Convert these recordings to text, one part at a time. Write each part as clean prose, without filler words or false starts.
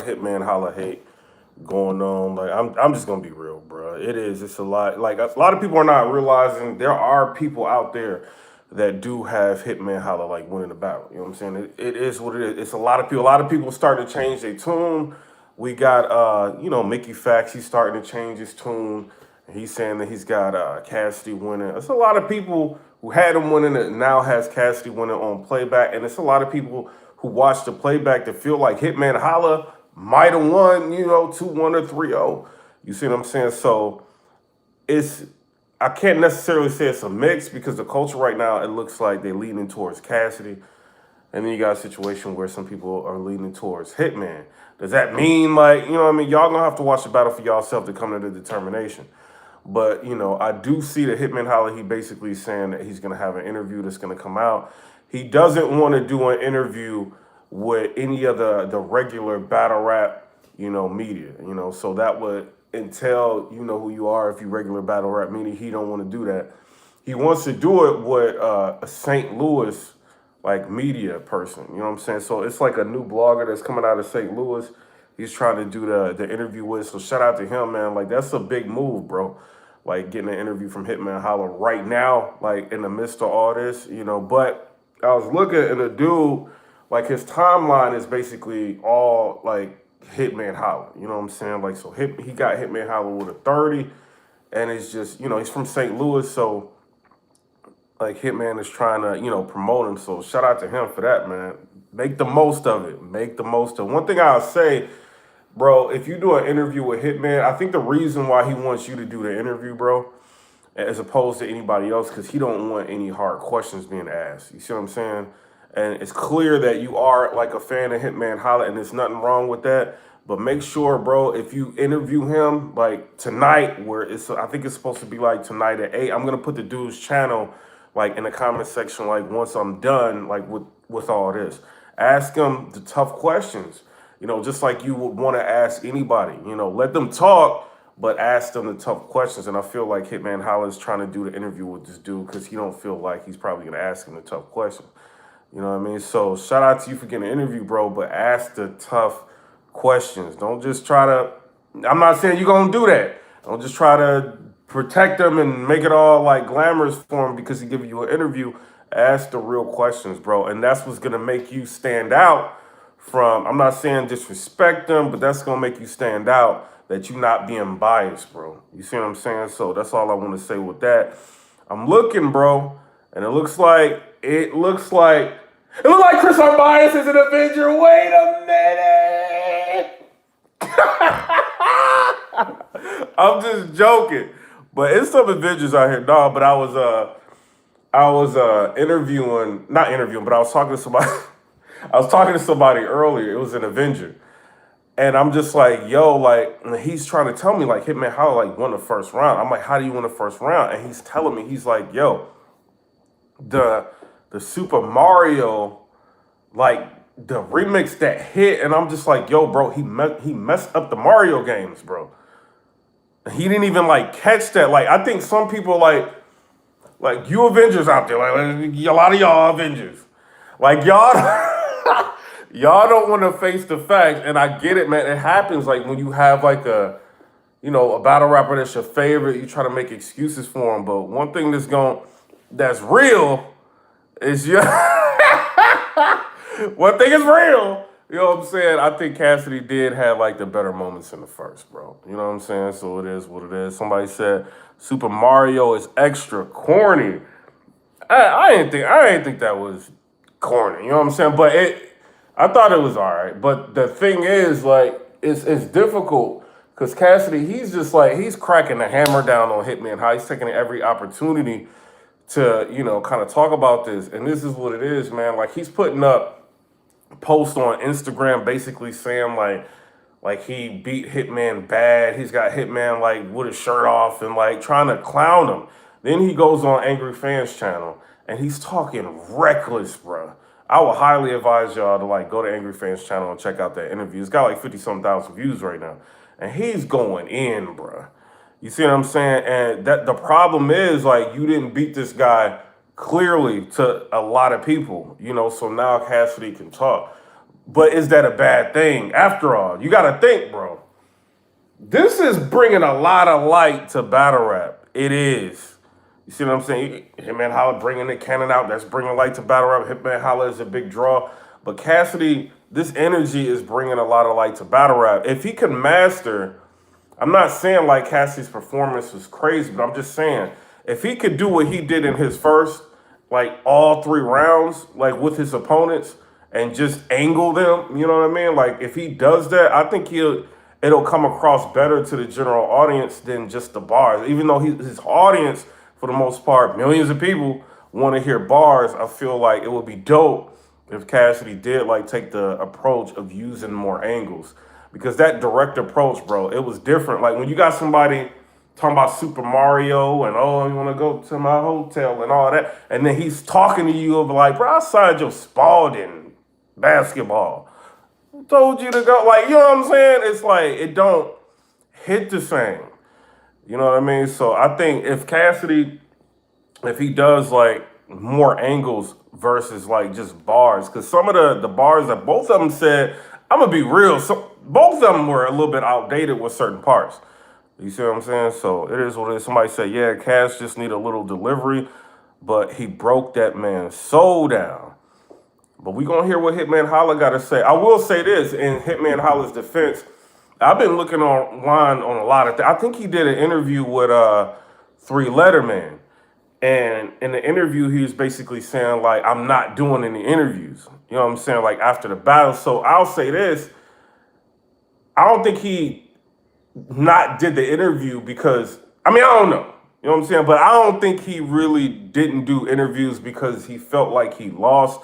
of Hitman Holla hate going on. Like I'm just gonna be real, bro. It is. It's a lot. Like a lot of people are not realizing there are people out there that do have Hitman Holla like winning the battle. You know what I'm saying? It is what it is. It's a lot of people. A lot of people starting to change their tune. We got Mickey Fax. He's starting to change his tune. He's saying that he's got Cassidy winning. It's a lot of people who had him winning it now has Cassidy winning on playback, and it's a lot of people who watch the playback that feel like Hitman Holla might have won, 2-1 or 3-0. You see what I'm saying? So it's I can't necessarily say it's a mix because the culture right now, it looks like they're leaning towards Cassidy. And then you got a situation where some people are leaning towards Hitman. Does that mean y'all gonna have to watch the battle for yourself to come to the determination. But, I do see that Hitman Holla, he basically saying that he's gonna have an interview that's gonna come out. He doesn't want to do an interview with any of the regular battle rap, media, so that would entail, who you are if you regular battle rap media. He don't want to do that. He wants to do it with a St. Louis like media person, you know what I'm saying? So it's like a new blogger that's coming out of St. Louis. He's trying to do the interview with. So shout out to him, man. Like that's a big move, bro. Like getting an interview from Hitman Holla right now, like in the midst of all this, But I was looking and the dude, like his timeline is basically all like Hitman Holla. You know what I'm saying? Like so he got Hitman Holla with a 30, and it's just, he's from St. Louis, so like Hitman is trying to, promote him. So shout out to him for that, man. Make the most of it. Make the most of it. One thing I'll say, bro, if you do an interview with Hitman, I think the reason why he wants you to do the interview, bro, as opposed to anybody else, because he don't want any hard questions being asked. You see what I'm saying? And it's clear that you are like a fan of Hitman Holla, and there's nothing wrong with that. But make sure, bro, if you interview him like tonight, I think it's supposed to be like tonight at 8. I'm gonna put the dude's channel like in the comment section, like once I'm done, like with all this. Ask them the tough questions, just like you would want to ask anybody, let them talk, but ask them the tough questions. And I feel like Hitman Holla is trying to do the interview with this dude because he don't feel like he's probably going to ask him the tough questions. You know what I mean? So shout out to you for getting an interview, bro, but ask the tough questions. Don't just try to, I'm not saying you're going to do that. Don't just try to protect them and make it all like glamorous for him because he giving you an interview. Ask the real questions, bro. And that's what's going to make you stand out from, I'm not saying disrespect them, but that's going to make you stand out that you're not being biased, bro. You see what I'm saying? So that's all I want to say with that. I'm looking, bro, and it looks like Chris Arbias is an Avenger. Wait a minute. I'm just joking. But it's some Avengers out here, dog. But I was not interviewing, but I was talking to somebody. I was talking to somebody earlier. It was an Avenger, and I'm just like, yo, like he's trying to tell me like Hitman Holla like won the first round. I'm like, how do you win the first round? And he's telling me, he's like, yo, the Super Mario, like the remix that hit, and I'm just like, yo, bro, he messed up the Mario games, bro. He didn't even like catch that. Like I think some people like you Avengers out there, like a lot of y'all Avengers, like y'all y'all don't want to face the facts. And I get it, man. It happens like when you have like a battle rapper that's your favorite, you try to make excuses for him. But one thing that's real is one thing is real. You know what I'm saying? I think Cassidy did have like the better moments in the first, bro. You know what I'm saying? So it is what it is. Somebody said Super Mario is extra corny. I didn't think that was corny. You know what I'm saying? But I thought it was all right. But the thing is, like, it's difficult because Cassidy, he's just like, he's cracking the hammer down on Hitman Holla. He's taking every opportunity to, kind of talk about this. And this is what it is, man. Like, he's putting up post on Instagram basically saying like he beat Hitman bad. He's got Hitman like with his shirt off and like trying to clown him. Then he goes on Angry Fans channel and he's talking reckless, bro. I would highly advise y'all to like go to Angry Fans channel and check out that interview. It's got like 50-something thousand views right now. And he's going in, bro. You see what I'm saying? And that the problem is like you didn't beat this guy clearly to a lot of people, so now Cassidy can talk. But is that a bad thing? After all, you got to think, bro. This is bringing a lot of light to battle rap. It is. You see what I'm saying? Hitman Holla bringing the cannon out. That's bringing light to battle rap. Hitman Holla is a big draw. But Cassidy, this energy is bringing a lot of light to battle rap. If he could master, I'm not saying like Cassidy's performance was crazy, but I'm just saying if he could do what he did in his first, like all 3 rounds, like with his opponents, and just angle them, you know what I mean? Like if he does that, I think it'll come across better to the general audience than just the bars. Even though his audience, for the most part, millions of people want to hear bars, I feel like it would be dope if Cassidy did like take the approach of using more angles. Because that direct approach, bro, it was different. Like when you got somebody talking about Super Mario and oh, you want to go to my hotel and all that, and then he's talking to you of like, bro, I signed your Spalding basketball. I told you to go. Like, you know what I'm saying? It's like it don't hit the same. You know what I mean? So I think if Cassidy, if he does like more angles versus like just bars, because some of the bars that both of them said, I'm gonna be real. So both of them were a little bit outdated with certain parts. You see what I'm saying? So it is what it is. Somebody said, yeah, Cass just need a little delivery, but he broke that man's soul down. But we gonna hear what Hitman Holla got to say. I will say this in Hitman Holla's defense. I've been looking online on a lot of things. I think he did an interview with 3 Letterman. And in the interview, he was basically saying, like, I'm not doing any interviews. You know what I'm saying? Like, after the battle. So I'll say this. I don't think he not did the interview because, I mean, I don't know. You know what I'm saying? But I don't think he really didn't do interviews because he felt like he lost.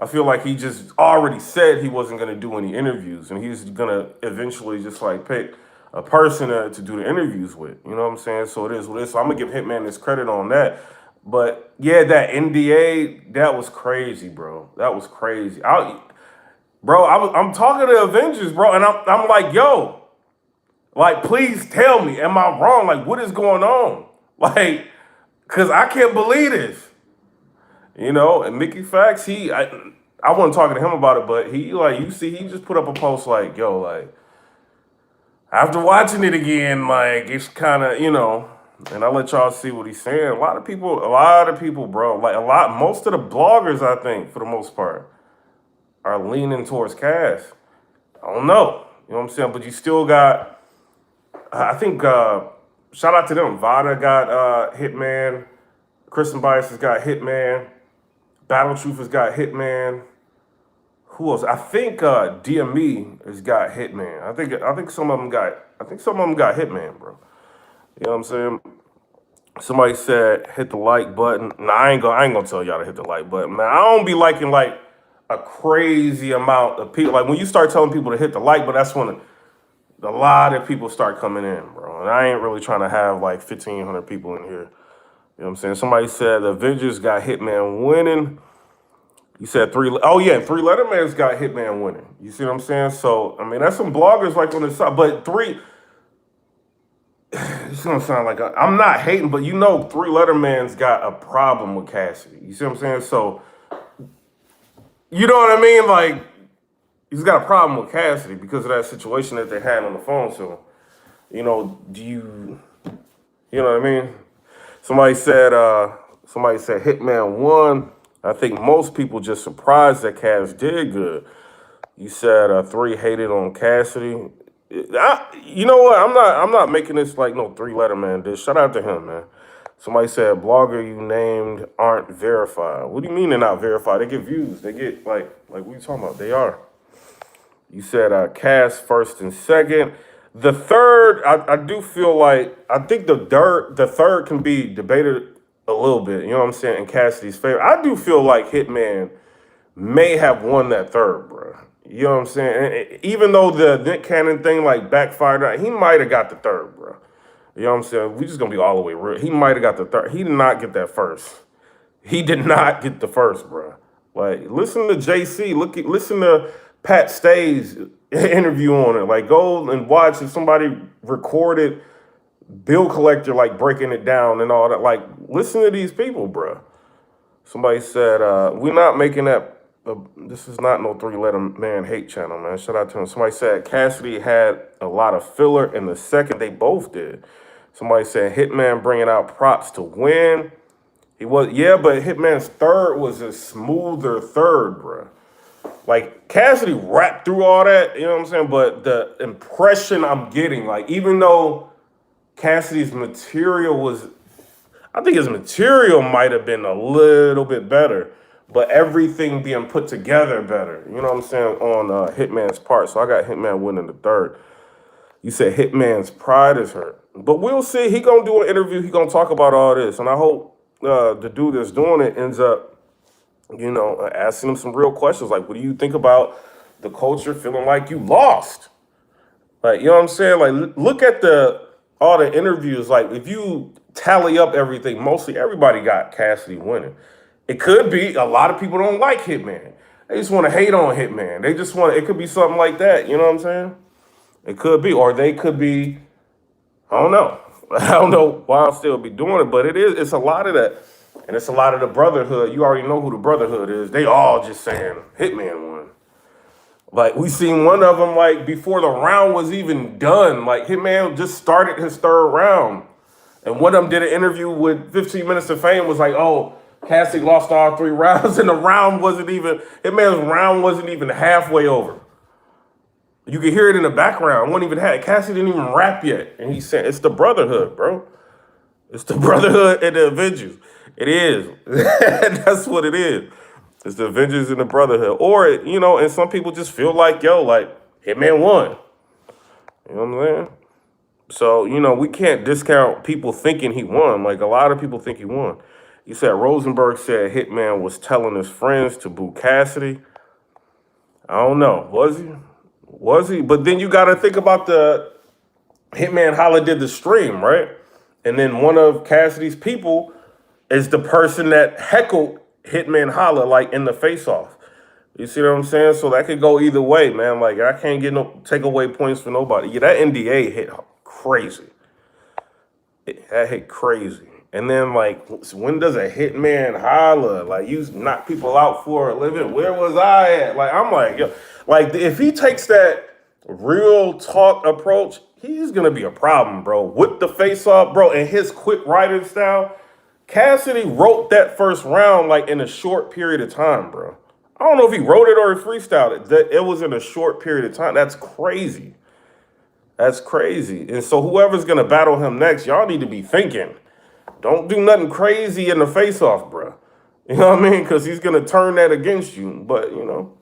I feel like he just already said he wasn't going to do any interviews. And he's going to eventually just, like, pick a person to do the interviews with. You know what I'm saying? So it is what it is. So I'm going to give Hitman this credit on that. But yeah, that NDA, that was crazy, bro. That was crazy. I'm talking to Avengers, bro, and I'm like, yo, like, please tell me, am I wrong? Like, what is going on? Like, cause I can't believe this, you know. And Mickey Fax, I wasn't talking to him about it, but he like, you see, he just put up a post like, yo, like, after watching it again, like, it's kind of, you know. And I'll let y'all see what he's saying. A lot of people, bro. Like most of the bloggers, I think, for the most part, are leaning towards Cass. I don't know. You know what I'm saying? But you still got, I think, shout out to them. Vada got Hitman. Kristen Bias has got Hitman. Battle Truth has got Hitman. Who else? I think DME has got Hitman. I think some of them got Hitman, bro. You know what I'm saying? Somebody said hit the like button. Nah, I ain't gonna tell y'all to hit the like button. Man, I don't be liking like a crazy amount of people. Like when you start telling people to hit the like, but that's when a lot of people start coming in, bro. And I ain't really trying to have like 1,500 people in here. You know what I'm saying? Somebody said the Avengers got Hitman winning. You said 3. Oh yeah, 3 Letterman's got Hitman winning. You see what I'm saying? So I mean, that's some bloggers like on the side, but 3. It's gonna sound like I'm not hating, but you know, 3 Letterman's got a problem with Cassidy. You see what I'm saying? So, you know what I mean? Like, he's got a problem with Cassidy because of that situation that they had on the phone. So, you know, you know what I mean? Somebody said Hitman won. I think most people just surprised that Cass did good. You said 3 hated on Cassidy. You know what? I'm not making this like no 3 Letterman dish. Shout out to him, man. Somebody said blogger you named aren't verified. What do you mean they're not verified? They get views. They get like what are you talking about? They are. You said Cass first and second. The third, I do feel like I think the third can be debated a little bit. You know what I'm saying? In Cassidy's favor, I do feel like Hitman may have won that third, bro. You know what I'm saying? And even though the Nick Cannon thing like backfired, he might have got the third, bro. You know what I'm saying? We just gonna be all the way real. He might have got the third. He did not get that first. He did not get the first, bro. Like, listen to JC. Listen to Pat Stay's interview on it. Like, go and watch if somebody recorded bill collector like breaking it down and all that. Like, listen to these people, bro. Somebody said we're not making that this is not no three-letter man hate channel, man. Shout out to him. Somebody said Cassidy had a lot of filler in the second. They both did. Somebody said Hitman bringing out props to win. He was, yeah, but Hitman's third was a smoother third, bro. Like, Cassidy rapped through all that, you know what I'm saying? But the impression I'm getting, like, even though Cassidy's material was, I think his material might have been a little bit better, but everything being put together better, you know what I'm saying, on Hitman's part. So I got Hitman winning the third. You said Hitman's pride is hurt. But we'll see. He going to do an interview. He going to talk about all this. And I hope the dude that's doing it ends up, you know, asking him some real questions. Like, what do you think about the culture feeling like you lost? Like, you know what I'm saying? Like, look at all the interviews. Like, if you tally up everything, mostly everybody got Cassidy winning. It could be a lot of people don't like Hitman. They just want to hate on Hitman. They just want, it could be something like that. You know what I'm saying? It could be, or they could be, I don't know. I don't know why I'll still be doing it, but it's a lot of that. And it's a lot of the brotherhood. You already know who the brotherhood is. They all just saying Hitman won. Like, we seen one of them, like, before the round was even done. Like, Hitman just started his third round. And one of them did an interview with 15 Minutes of Fame, was like, oh, Cassidy lost all 3 rounds, and the round wasn't even, Hitman's round wasn't even halfway over. You could hear it in the background. Wasn't even had, Cassidy didn't even rap yet. And he said, it's the brotherhood, bro. It's the brotherhood and the Avengers. It is. That's what it is. It's the Avengers and the brotherhood. Or, you know, and some people just feel like, yo, like, Hitman won. You know what I'm saying? So, you know, we can't discount people thinking he won. Like, a lot of people think he won. You said Rosenberg said Hitman was telling his friends to boo Cassidy. I don't know. Was he? Was he? But then you got to think about the Hitman Holla did the stream, right? And then one of Cassidy's people is the person that heckled Hitman Holla, like, in the face-off. You see what I'm saying? So that could go either way, man. Like, I can't get no take away points for nobody. Yeah, that NDA hit crazy. That hit crazy. And then, like, when does a Hitman Holla? Like, you knock people out for a living. Where was I at? Like, I'm like, yo, like, if he takes that real talk approach, he's gonna be a problem, bro. With the face-off, bro, and his quick writing style, Cassidy wrote that first round, like, in a short period of time, bro. I don't know if he wrote it or he freestyled it. It was in a short period of time. That's crazy. That's crazy. And so whoever's gonna battle him next, y'all need to be thinking. Don't do nothing crazy in the face-off, bro. You know what I mean? Because he's going to turn that against you. But, you know,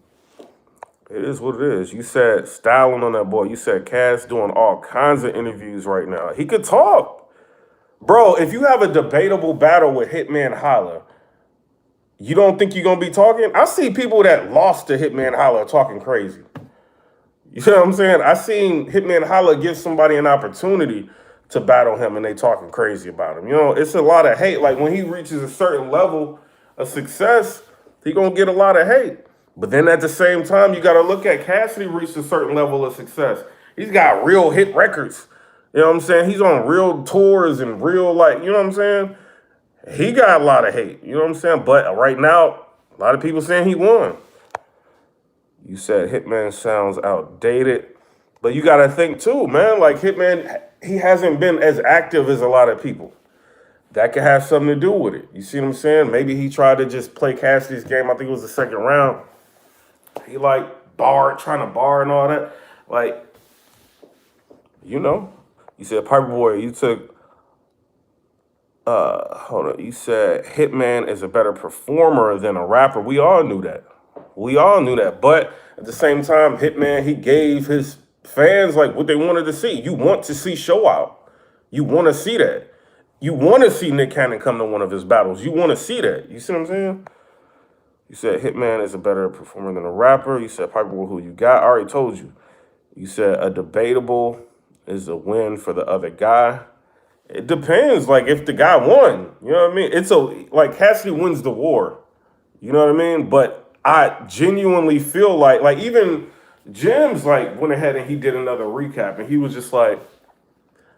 it is what it is. You said styling on that boy. You said Cass doing all kinds of interviews right now. He could talk. Bro, if you have a debatable battle with Hitman Holla, you don't think you're going to be talking? I see people that lost to Hitman Holla talking crazy. You know what I'm saying? I seen Hitman Holla give somebody an opportunity to battle him and they talking crazy about him. You know, it's a lot of hate. Like, when he reaches a certain level of success, he gonna get a lot of hate. But then at the same time, you gotta look at Cassidy reached a certain level of success. He's got real hit records. You know what I'm saying? He's on real tours and real, like, you know what I'm saying? He got a lot of hate. You know what I'm saying? But right now, a lot of people saying he won. You said Hitman sounds outdated. But you gotta think too, man. Like, Hitman, he hasn't been as active as a lot of people. That could have something to do with it. You see what I'm saying? Maybe he tried to just play Cassidy's game. I think it was the second round. He, like, trying to bar and all that. Like, you know. You said, PIPERBOY, you took, hold on. You said Hitman is a better performer than a rapper. We all knew that. We all knew that. But at the same time, Hitman, he gave his fans, like, what they wanted to see. You want to see show out. You want to see that. You want to see Nick Cannon come to one of his battles. You want to see that. You see what I'm saying? You said Hitman is a better performer than a rapper. You said PIPERBOY, who you got. I already told you. You said a debatable is a win for the other guy. It depends, like, if the guy won. You know what I mean? It's like, Cassidy wins the war. You know what I mean? But I genuinely feel like even Jim's, like, went ahead and he did another recap, and he was just like,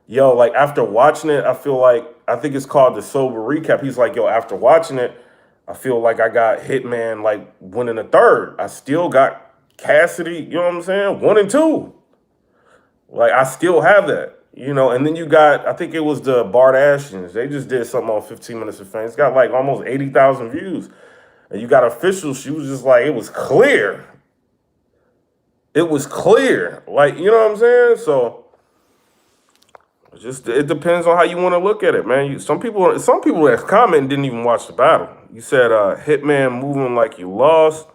yo, like, after watching it, I think it's called the sober recap. He's like, yo, after watching it, I feel like I got Hitman like winning a third. I still got Cassidy, you know what I'm saying? 1 and 2. Like I still have that, and then you got, I think it was the Bart Ashens. They just did something on 15 Minutes of Fame. It's got like almost 80,000 views. And you got Official. She was just like, it was clear. It was clear. Like, you know what I'm saying? So it depends on how you want to look at it, man. Some people that's commenting didn't even watch the battle. You said Hitman moving like you lost.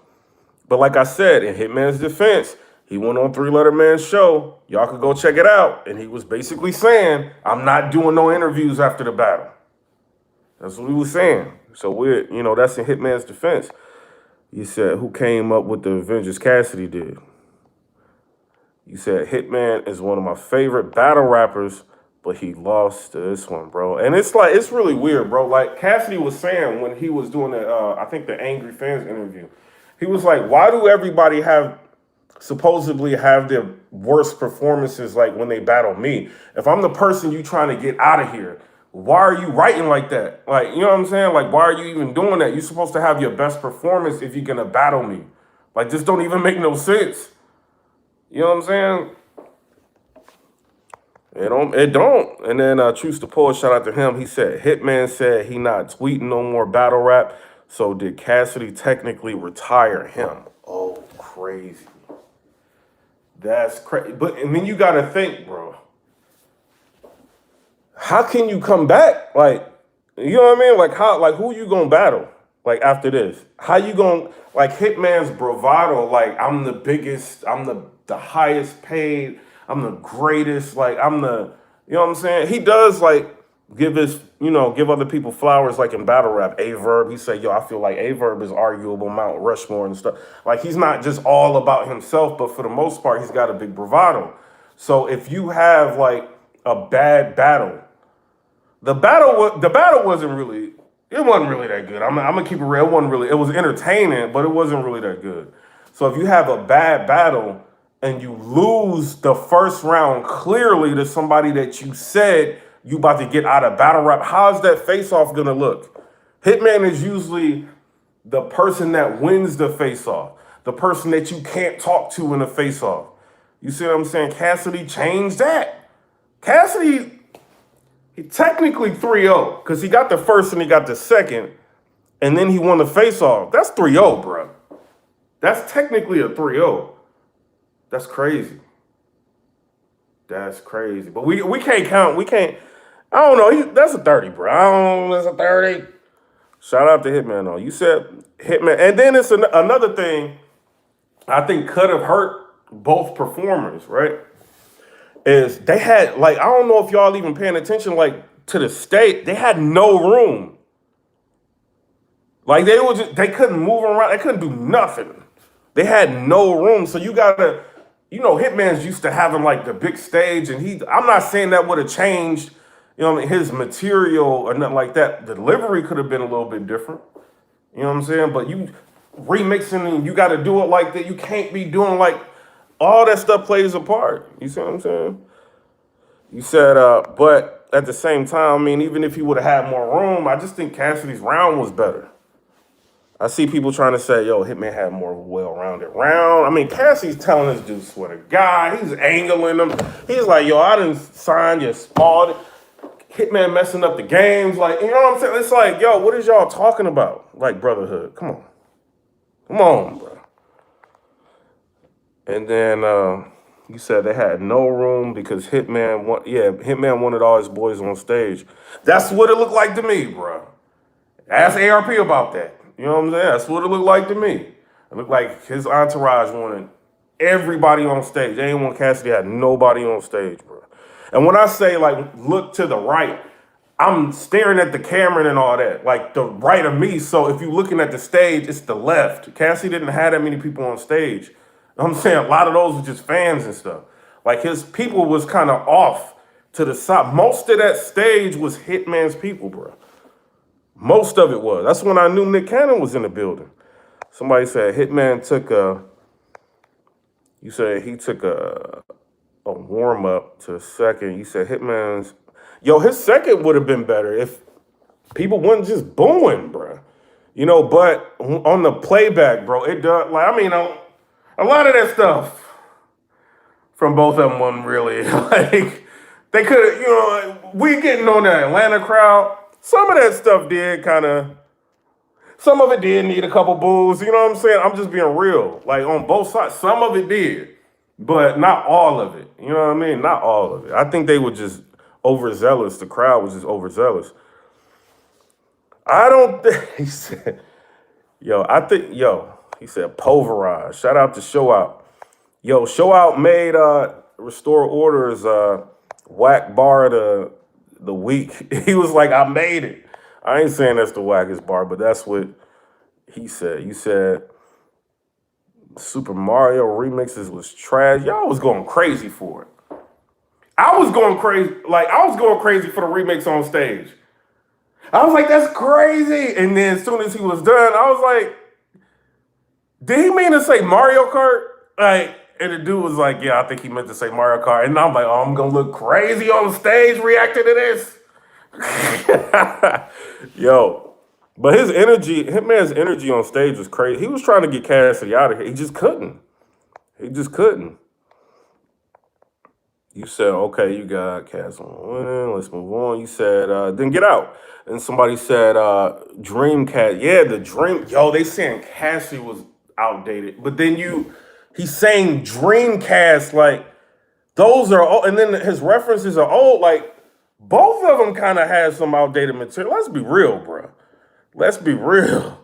But like I said, in Hitman's defense, he went on Three Letter Man's show. Y'all could go check it out. And he was basically saying, I'm not doing no interviews after the battle. That's what he was saying. So that's in Hitman's defense. You said, who came up with the Avengers? Cassidy did. You said, Hitman is one of my favorite battle rappers, but he lost to this one, bro. And it's really weird, bro. Like Cassidy was saying when he was doing I think the Angry Fans interview, he was like, why do everybody supposedly have their worst performances like when they battle me? If I'm the person you trying to get out of here, why are you writing like that? Like, you know what I'm saying? Like, why are you even doing that? You're supposed to have your best performance if you're gonna battle me. Like, this don't even make no sense. You know what I'm saying? It don't. And then Truce the Poet, shout out to him. He said, Hitman said he not tweeting no more battle rap. So did Cassidy technically retire him? Oh, crazy. That's crazy. And then you gotta think, bro. How can you come back? Like, you know what I mean? Like who you gonna battle? Like after this? How you gonna, like Hitman's bravado, like I'm the biggest, I'm the highest paid, I'm the greatest, like I'm the, you know what I'm saying? He does like give other people flowers like in battle rap. Averb, he said, yo, I feel like Averb is arguable Mount Rushmore and stuff. Like he's not just all about himself, but for the most part, he's got a big bravado. So if you have like a bad battle, the battle wasn't really, it wasn't really that good. I'm gonna keep it real. It was entertaining, but it wasn't really that good. So if you have a bad battle and you lose the first round clearly to somebody that you said you about to get out of battle rap, how's that face-off gonna look? Hitman is usually the person that wins the face-off, the person that you can't talk to in a face-off. You see what I'm saying? Cassidy changed that. Cassidy, he technically 3-0 because he got the first and he got the second, and then he won the face-off. That's 3-0, bro. That's technically a 3-0. That's crazy. That's crazy. But we can't count. We can't. I don't know. That's a 30, bro. I don't know. That's a 30. Shout out to Hitman, though. You said Hitman. And then it's another thing I think could have hurt both performers, right? Is they had, like, I don't know if y'all even paying attention, like, to the state. They had no room. Like, they couldn't move around. They couldn't do nothing. They had no room. So you gotta, Hitman's used to having, like, the big stage. And I'm not saying that would have changed, his material or nothing like that. The delivery could have been a little bit different. You know what I'm saying? But you remixing and you got to do it like that. You can't be doing like, all that stuff plays a part. You see what I'm saying? You said, but at the same time, I mean, even if he would have had more room, I just think Cassidy's round was better. I see people trying to say, yo, Hitman had more well-rounded round. I mean, Cassidy's telling this dude, swear to God, he's angling him. He's like, yo, I didn't sign your spot. Hitman messing up the games. Like, you know what I'm saying? It's like, yo, what is y'all talking about? Like brotherhood. Come on. Come on, bro. And then you said they had no room because Hitman wanted all his boys on stage. That's what it looked like to me, bro. Ask ARP about that. You know what I'm saying? That's what it looked like to me. It looked like his entourage wanted everybody on stage. They didn't want Cassidy had nobody on stage, bro. And when I say, like, look to the right, I'm staring at the camera and all that, like the right of me. So if you're looking at the stage, it's the left. Cassidy didn't have that many people on stage. You know what I'm saying? A lot of those were just fans and stuff. Like his people was kind of off to the side. Most of that stage was Hitman's people, bro. Most of it was. That's when I knew Nick Cannon was in the building. Somebody said Hitman took he took a warm-up to second. You said his second would have been better if people wasn't just booing, bro. But on the playback, bro, it does. Like, I mean, a lot of that stuff from both of them wasn't really like they could. We getting on the Atlanta crowd. Some of that stuff did kind of. Some of it did need a couple boos. You know what I'm saying? I'm just being real. Like on both sides, some of it did, but not all of it. You know what I mean? Not all of it. I think they were just overzealous. The crowd was just overzealous. I don't think he said, he said pulverized. Shout out to Show Out. Yo, Show Out made Restore Order's whack bar of the week. He was like, I made it. I ain't saying that's the wackest bar, but that's what he said. You said Super Mario remixes was trash. Y'all was going crazy for it. I was going crazy. Like, I was going crazy for the remix on stage. I was like, that's crazy. And then as soon as he was done, I was like, did he mean to say Mario Kart? Like, and the dude was like, yeah, I think he meant to say Mario Kart. And I'm like, oh, I'm going to look crazy on stage reacting to this. Yo, but his energy, Hitman's energy on stage was crazy. He was trying to get Cassidy out of here. He just couldn't. You said, okay, you got Cassidy winning. Let's move on. You said, then get out. And somebody said, Dreamcast. Yeah, the Dream. Yo, they saying Cassidy was outdated. But then he's saying Dreamcast, like, those are old. And then his references are old. Like, both of them kind of had some outdated material. Let's be real, bro. Let's be real.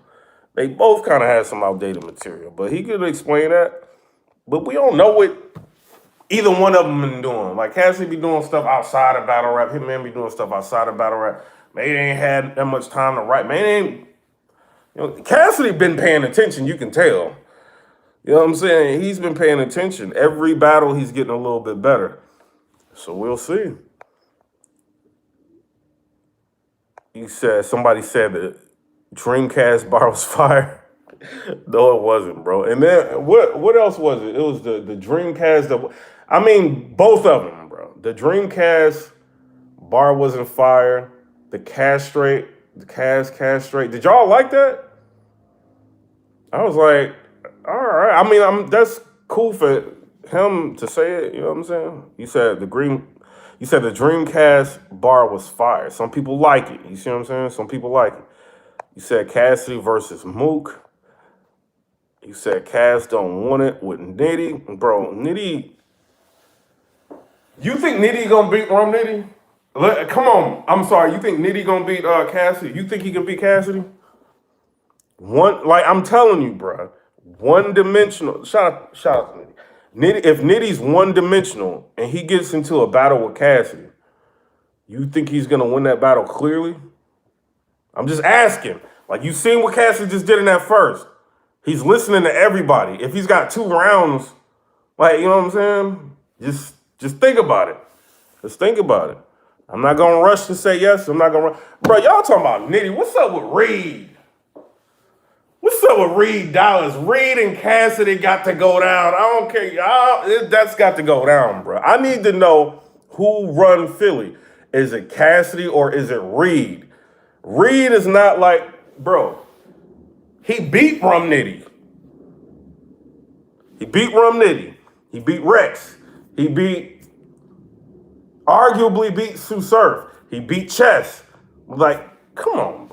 They both kind of had some outdated material. But he could explain that. But we don't know what either one of them been doing. Like, Cassidy be doing stuff outside of battle rap. Hitman be doing stuff outside of battle rap. Man, they ain't had that much time to write. Man, Cassidy been paying attention, you can tell. You know what I'm saying? He's been paying attention. Every battle, he's getting a little bit better. So we'll see. Somebody said that Dreamcast bar was fire. No, it wasn't, bro. And then what else was it? It was the Dreamcast. Both of them, bro. The Dreamcast bar wasn't fire. The castrate. Did y'all like that? I was like, all right. That's cool for him to say it. You know what I'm saying? You said the Dreamcast bar was fire. Some people like it. You see what I'm saying? Some people like it. You said Cassidy versus Mook. You said Cass don't want it with Nitty. Bro, Nitty. You think Nitty gonna beat Rum Nitty? Come on. I'm sorry. You think Nitty gonna beat Cassidy? You think he can beat Cassidy? I'm telling you, bro. One-dimensional. Shout out to Nitty. If Nitty's one-dimensional and he gets into a battle with Cassidy, you think he's gonna win that battle clearly? I'm just asking. Like, you seen what Cassidy just did in that first. He's listening to everybody. If he's got 2 rounds, like, you know what I'm saying? Just think about it. Just think about it. I'm not gonna rush to say yes. I'm not gonna rush. Bro, y'all talking about Nitty. What's up with Reed? What's up with Reed Dallas? Reed and Cassidy got to go down. I don't care. That's got to go down, bro. I need to know who run Philly. Is it Cassidy or is it Reed? Reed is not like, bro, he beat Rum Nitty. He beat Rex. He arguably beat Sue Surf. He beat Chess. Like, come on,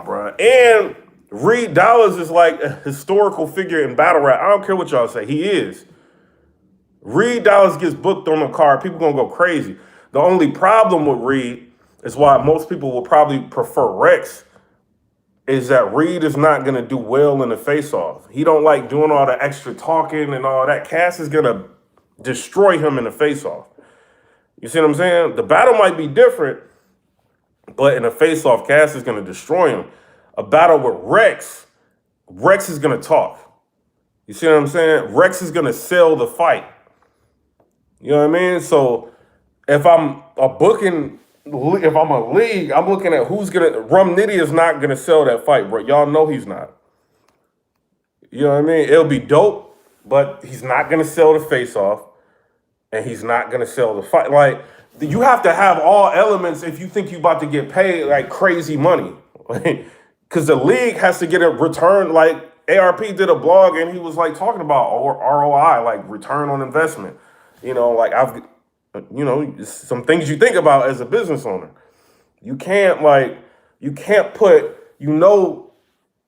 bro. And Reed Dollars is like a historical figure in battle rap. I don't care what y'all say. He is. Reed Dollars gets booked on the card. People gonna go crazy. The only problem with Reed is why most people will probably prefer Rex is that Reed is not gonna do well in the face-off. He don't like doing all the extra talking and all that. Cass is gonna destroy him in the face-off. You see what I'm saying? The battle might be different, but in a face-off, Cass is going to destroy him. A battle with Rex is going to talk. You see what I'm saying? Rex is going to sell the fight. You know what I mean? So if I'm a league, I'm looking at who's going to... Rum Nitty is not going to sell that fight, bro. Y'all know he's not. You know what I mean? It'll be dope, but he's not going to sell the face-off, and he's not going to sell the fight. Like, you have to have all elements if you think you about to get paid like crazy money. Because the league has to get a return. Like ARP did a blog and he was like talking about ROI, like return on investment. Like some things you think about as a business owner. You can't put,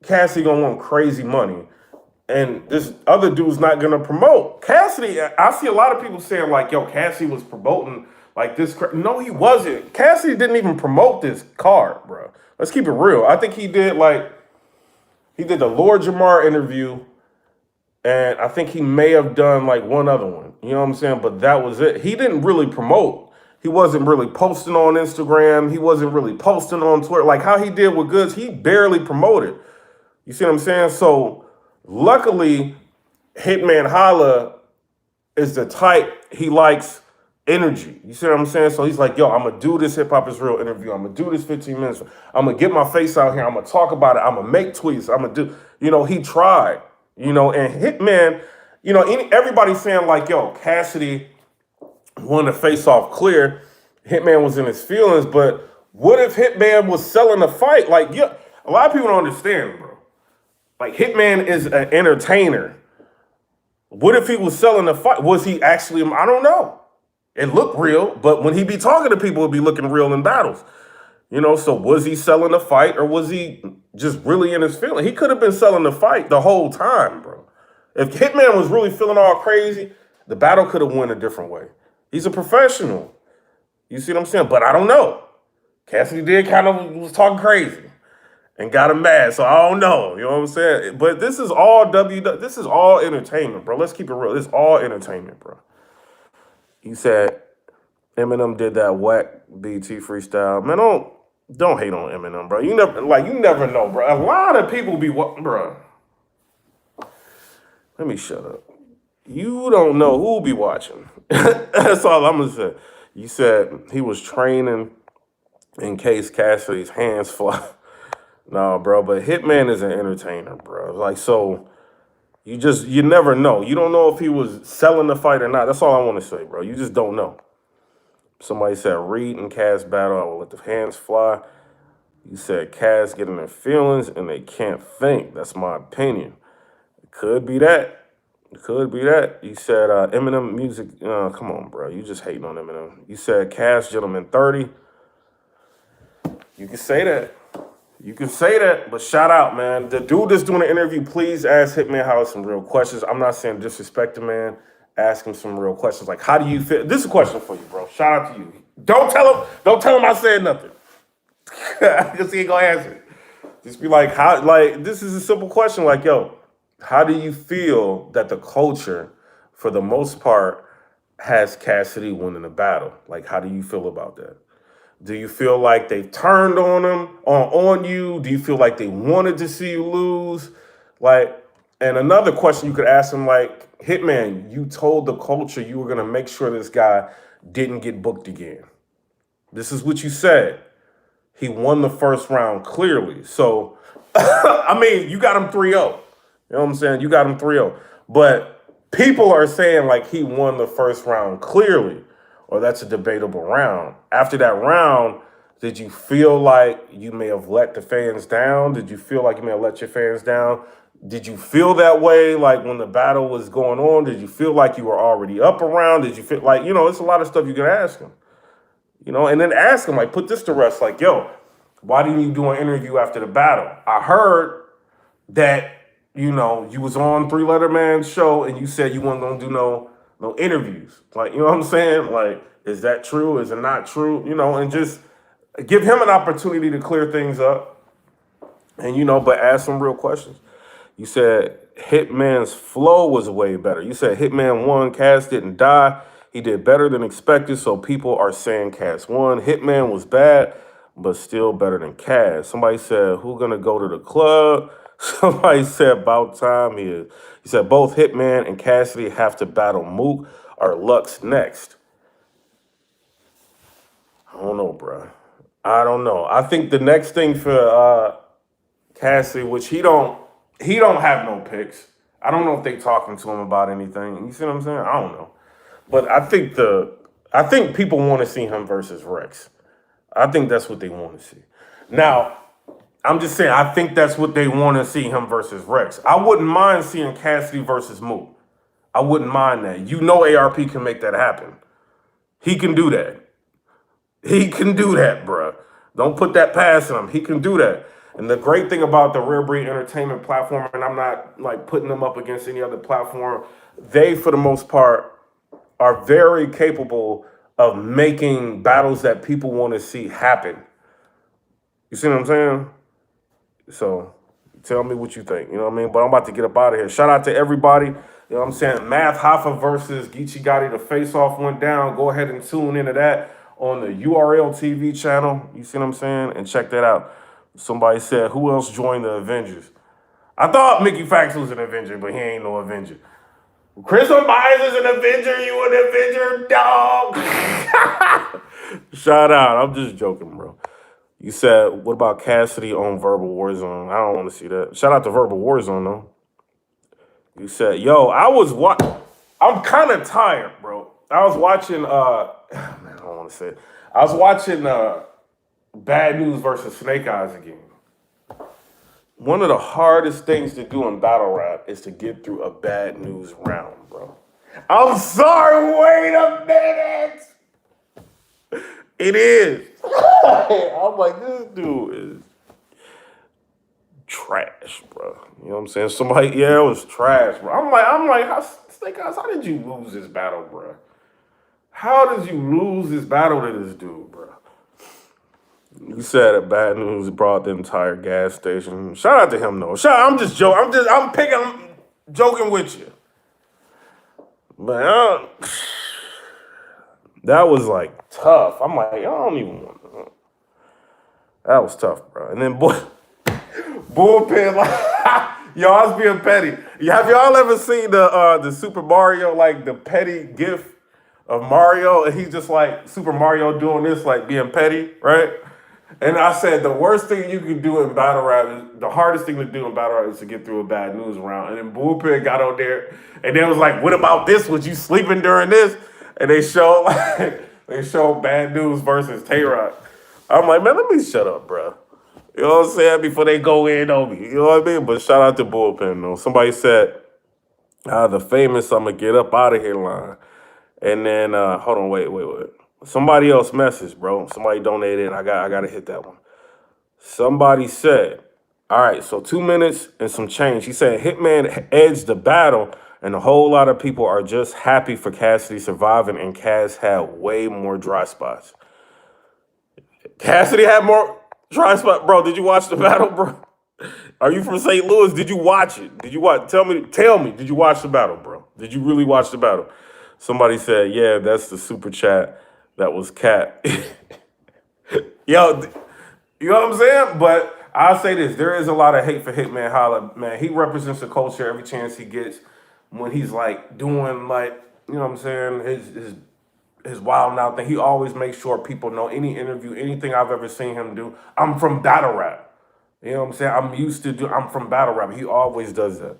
Cassidy gonna want crazy money, and this other dude's not gonna promote. Cassidy, I see a lot of people saying like, yo, Cassidy was promoting like this. No, he wasn't. Cassidy didn't even promote this card, bro. Let's keep it real. I think he did the Lord Jamar interview, and I think he may have done like one other one. You know what I'm saying? But that was it. He didn't really promote. He wasn't really posting on Instagram. He wasn't really posting on Twitter. Like how he did with Goods, he barely promoted. You see what I'm saying? So luckily, Hitman Holla is the type, he likes energy. You see what I'm saying? So he's like, yo, I'm going to do this Hip Hop Is Real interview. I'm going to do this 15 minutes. I'm going to get my face out here. I'm going to talk about it. I'm going to make tweets. I'm going to do, he tried, and Hitman, everybody's saying like, yo, Cassidy won the face off clear. Hitman was in his feelings, but what if Hitman was selling the fight? Like, yeah, a lot of people don't understand, bro. Like, Hitman is an entertainer. What if he was selling the fight? Was he actually, I don't know. It looked real, but when he be talking to people, it'd be looking real in battles. So was he selling the fight or was he just really in his feeling? He could have been selling the fight the whole time, bro. If Hitman was really feeling all crazy, the battle could have went a different way. He's a professional. You see what I'm saying? But I don't know. Cassidy did kind of was talking crazy and got him mad. So I don't know. You know what I'm saying? But this is all this is all entertainment, bro. Let's keep it real. It's all entertainment, bro. He said Eminem did that whack BT freestyle. Man, don't hate on Eminem, bro. You never know, bro. A lot of people be bro. Let me shut up. You don't know who'll be watching. That's all I'm gonna say. You said he was training in case Cassidy's hands fly. No, bro, but Hitman is an entertainer, bro. Like, so you never know. You don't know if he was selling the fight or not. That's all I want to say, bro. You just don't know. Somebody said Reed and Cass battle. I will let the hands fly. You said Cass getting their feelings and they can't think. That's my opinion. It could be that. It could be that. You said Eminem music. Come on, bro. You just hating on Eminem. You said Cass Gentleman 30. You can say that. You can say that, but shout out, man. The dude that's doing the interview, please ask Hitman Holla some real questions. I'm not saying disrespect the man. Ask him some real questions. Like, how do you feel? This is a question for you, bro. Shout out to you. Don't tell him I said nothing. Because he ain't gonna answer it. Just be like, this is a simple question. Like, yo, how do you feel that the culture, for the most part, has Cassidy winning the battle? Like, how do you feel about that? Do you feel like they've turned on him, on you? Do you feel like they wanted to see you lose? And another question you could ask him, like, Hitman, you told the culture you were going to make sure this guy didn't get booked again. This is what you said. He won the first round clearly. So, I mean, you got him 3-0. You know what I'm saying? You got him 3-0. But people are saying, like, he won the first round clearly, or that's a debatable round. After that round, did you feel like you may have let the fans down? Did you feel like you may have let your fans down? Did you feel that way, like, when the battle was going on? Did you feel like you were already up around? Did you feel like, it's a lot of stuff you can ask him. And then ask him, like, put this to rest, like, yo, why didn't you do an interview after the battle? I heard that, you was on Three Letter Man's show and you said you weren't going to do no interviews. Like, you know what I'm saying? Like, is that true? Is it not true? And just give him an opportunity to clear things up and, but ask some real questions. You said Hitman's flow was way better. You said Hitman won, Cass didn't die. He did better than expected, so people are saying Cass won. Hitman was bad, but still better than Cass. Somebody said, who gonna go to the club? Somebody said, about time he is. He said, both Hitman and Cassidy have to battle Mook or Lux next. I don't know, bro. I don't know. I think the next thing for Cassidy, which he don't have no picks. I don't know if they talking to him about anything. You see what I'm saying? I don't know. But I think people want to see him versus Rex. I think that's what they want to see. Now, I'm just saying, I think that's what they want to see him versus Rex. I wouldn't mind seeing Cassidy versus Mook. I wouldn't mind that. You know ARP can make that happen. He can do that. He can do that, bruh. Don't put that past him. He can do that. And the great thing about the Rare Breed Entertainment platform, and I'm not like putting them up against any other platform, they, for the most part, are very capable of making battles that people want to see happen. You see what I'm saying? So tell me what you think. You know what I mean? But I'm about to get up out of here. Shout out to everybody. You know what I'm saying? Math Hoffa versus Geechee Gotti. The face-off went down. Go ahead and tune into that on the URL TV channel. You see what I'm saying? And check that out. Somebody said, who else joined the Avengers? I thought Mickey Fax was an Avenger, but he ain't no Avenger. Chris Myers is an Avenger. You an Avenger, dog. Shout out. I'm just joking, bro. You said, what about Cassidy on Verbal Warzone? I don't want to see that. Shout out to Verbal Warzone, though. You said, yo, I'm kind of tired, bro. I was watching, man, I don't want to say it. I was watching Bad News versus Snake Eyes again. One of the hardest things to do in battle rap is to get through a Bad News round, bro. I'm sorry, wait a minute. It is. I'm like, this dude is trash, bro. You know what I'm saying? Somebody, yeah, it was trash, bro. I'm like, Snake Eyes, how did you lose this battle, bro? How did you lose this battle to this dude, bro? You said that Bad News brought the entire gas station. Shout out to him, though. I'm just joking. I'm joking with you. Man, that was like tough. I'm like, I don't even want to. That was tough, bro. And then Bullpen, like, yo, I was being petty. Have y'all ever seen the Super Mario, like the petty gif of Mario? And he's just like Super Mario doing this, like being petty, right? And I said the worst thing you can do in battle rap the hardest thing to do in battle rap is to get through a Bad News round. And then Bullpen got on there and then was like, what about this? Was you sleeping during this? And they showed Bad News versus Tay-Rock. I'm like, man, let me shut up, bro. You know what I'm saying? Before they go in on me. You know what I mean? But shout out to Bullpen, though. Somebody said, the famous I'm going to get up out of here line. And then, hold on, wait. Somebody else messaged, bro. Somebody donated. I got to hit that one. Somebody said, all right, so 2 minutes and some change. He said, Hitman edged the battle, and a whole lot of people are just happy for Cassidy surviving, and Cass had way more dry spots. Cassidy had more dry spots? Bro, did you watch the battle, bro? Are you from St. Louis? Did you watch it? Did you watch? Tell me, did you watch the battle, bro? Did you really watch the battle? Somebody said, yeah, that's the super chat. That was Cat. Yo, you know what I'm saying? But I'll say this. There is a lot of hate for Hitman Holla. Man, he represents the culture every chance he gets when he's like doing like, you know what I'm saying, his wild out thing. He always makes sure people know any interview, anything I've ever seen him do. I'm from battle rap. You know what I'm saying? I'm from battle rap. He always does that.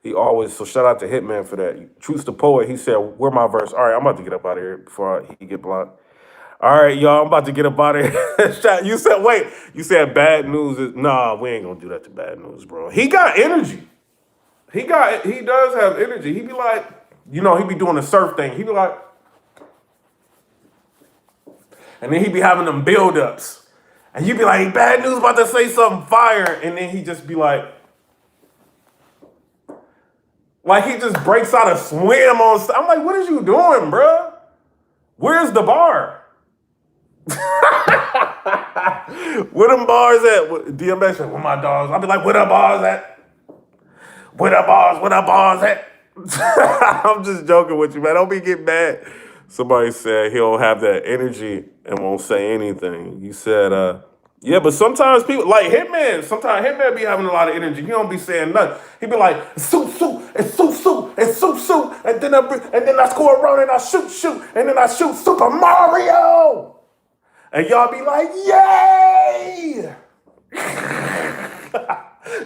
So shout out to Hitman for that. Truth the Poet, he said, where my verse? All right, I'm about to get up out of here before he get blocked. All right, y'all, I'm about to get up out of here. You said Bad News is, nah, we ain't gonna do that to Bad News, bro. He got energy. He does have energy. He be like, you know, he be doing the surf thing. He be like, and then he be having them build-ups. And you be like, Bad News about to say something fire. And then he just be like he just breaks out a swim on. I'm like, what is you doing, bro? Where's the bar? Where them bars at? DMX, where my dogs? I'll be like, where the bars at? Where the bars at? I'm just joking with you, man. Don't be getting mad. Somebody said he'll have that energy and won't say anything. You said, yeah, but sometimes people, like Hitman be having a lot of energy. He don't be saying nothing. He be like, it's soup, and then I score a run and I shoot, and then I shoot Super Mario. And y'all be like, yay!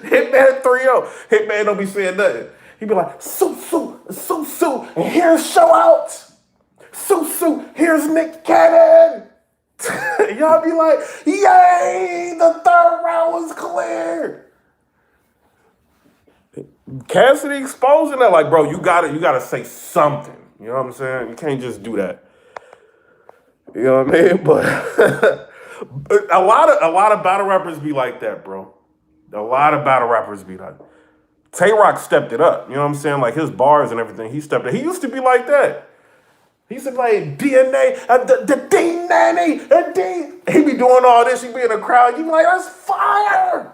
Hitman 3-0. Hitman don't be saying nothing. He be like, soup, and here's Show Out. Soup, here's Nick Cannon. Y'all be like, yay, the third round was clear. Cassidy exposing that, like, bro, you gotta say something. You know what I'm saying? You can't just do that. You know what I mean? But a lot of battle rappers be like that, bro. A lot of battle rappers be like. Tay-Rock stepped it up. You know what I'm saying? Like his bars and everything, he stepped it. He used to be like that. He used to be like DNA, the D-Nanny, the D. He be doing all this. He be in a crowd. You be like, that's fire.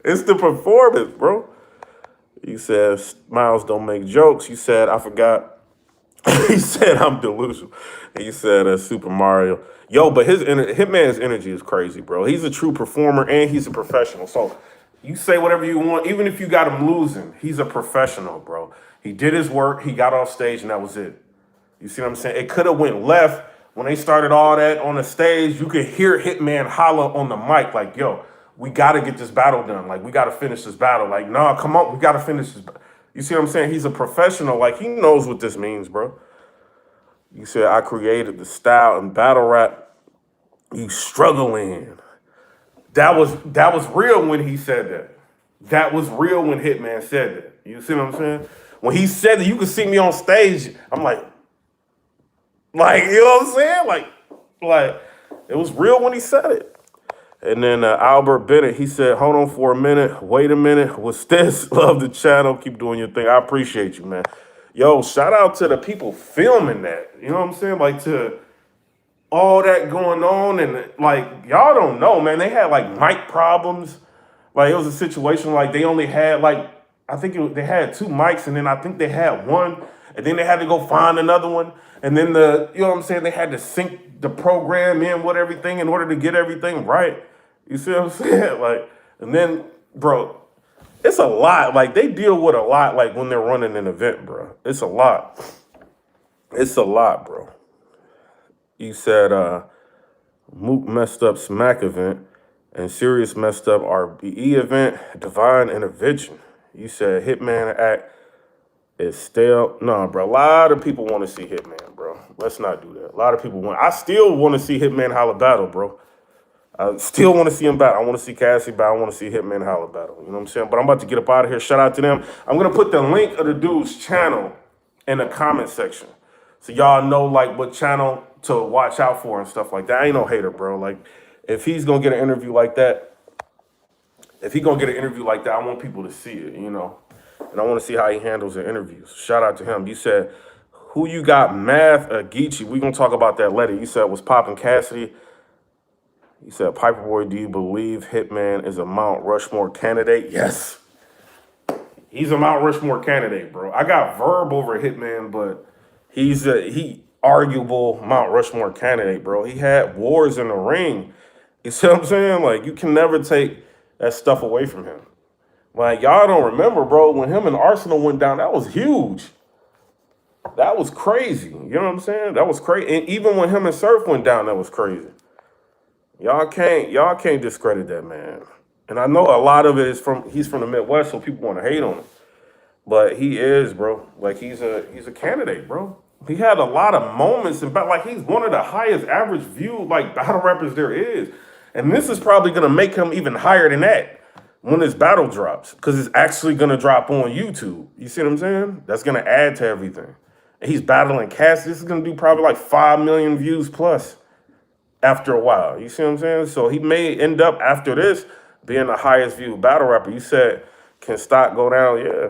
It's the performance, bro. He said, Miles don't make jokes. He said, I forgot. He said, I'm delusional. He said, Super Mario. Yo, but Hitman's energy is crazy, bro. He's a true performer and he's a professional. So you say whatever you want, even if you got him losing, he's a professional, bro. He did his work, he got off stage, and that was it. You see what I'm saying? It could have went left. When they started all that on the stage, you could hear Hitman Holla on the mic, like, yo, we got to get this battle done. Like, we got to finish this battle. Like, nah, come on, we got to finish this. You see what I'm saying? He's a professional. Like, he knows what this means, bro. You said, I created the style and battle rap you struggle in. That was real when he said that. That was real when Hitman said that. You see what I'm saying? When he said that, you could see me on stage. I'm like, you know what I'm saying? Like it was real when he said it. And then Albert Bennett, he said, hold on for a minute. Wait a minute. What's this? Love the channel. Keep doing your thing. I appreciate you, man. Yo, shout out to the people filming that. You know what I'm saying? Like to all that going on, and like y'all don't know, man. They had like mic problems. Like it was a situation like they only had like they had 2 mics, and then I think they had one, and then they had to go find another one, and then you know what I'm saying, they had to sync the program in with everything in order to get everything right. You see what I'm saying? Like, and then, bro, it's a lot. Like they deal with a lot. Like when they're running an event, bro, it's a lot. It's a lot, bro. You said Mook messed up Smack event and Sirius messed up RBE event, Divine Intervention. You said Hitman act is stale. No, bro. A lot of people want to see Hitman, bro. Let's not do that. A lot of people want. I still want to see Hitman Holla battle, bro. I still want to see him battle. I want to see Cassidy battle. I want to see Hitman Holla battle. You know what I'm saying? But I'm about to get up out of here. Shout out to them. I'm going to put the link of the dude's channel in the comment section. So y'all know like what channel to watch out for and stuff like that. I ain't no hater, bro. Like if he's gonna get an interview like that, I want people to see it, you know. And I want to see how he handles the interviews. Shout out to him. You said, who you got, Math Geechee? We gonna talk about that later. You said was popping Cassidy. You said, PIPERBOY, do you believe Hitman is a Mount Rushmore candidate? Yes. He's a Mount Rushmore candidate, bro. I got Verb over Hitman, but he's arguable Mount Rushmore candidate, bro. He had wars in the ring. You see what I'm saying? Like, you can never take that stuff away from him. Like, y'all don't remember, bro, when him and Arsenal went down, that was huge. That was crazy. You know what I'm saying? That was crazy. And even when him and Surf went down, that was crazy. Y'all can't discredit that man. And I know a lot of it is he's from the Midwest, so people want to hate on him. But he is, bro. Like he's a candidate, bro. He had a lot of moments and like he's one of the highest average viewed like battle rappers there is. And this is probably gonna make him even higher than that when his battle drops. Because it's actually gonna drop on YouTube. You see what I'm saying? That's gonna add to everything. And he's battling Cassidy. This is gonna do probably like 5 million views plus after a while. You see what I'm saying? So he may end up after this being the highest viewed battle rapper. You said, can stock go down? Yeah.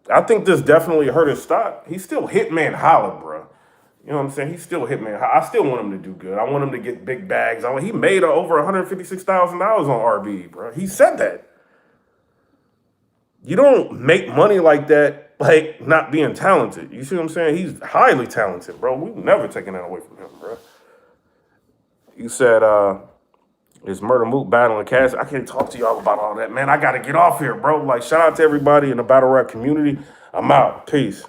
I think this definitely hurt his stock. He's still Hitman Holla, bro. You know what I'm saying? He's still Hitman Holla. I still want him to do good. I want him to get big bags. He made over $156,000 on RB, bro. He said that. You don't make money like that, like not being talented. You see what I'm saying? He's highly talented, bro. We've never taken that away from him, bro. You said, is Murder Mook battling Cassidy? I can't talk to y'all about all that, man. I got to get off here, bro. Like, shout out to everybody in the battle rap community. I'm out. Peace.